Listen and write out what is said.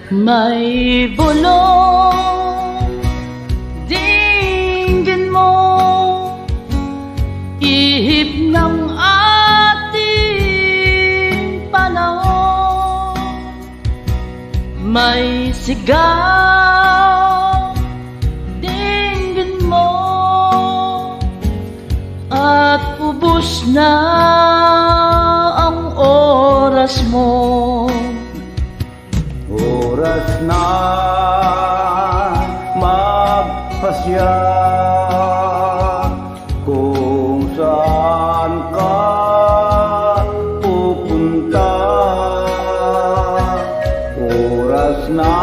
May bulong dinggin mo, ihip ng ating panahon. May sigaw dinggin mo, at ubos na ang oras mo. Oras na magpasya kung saan ka pupunta. Oras na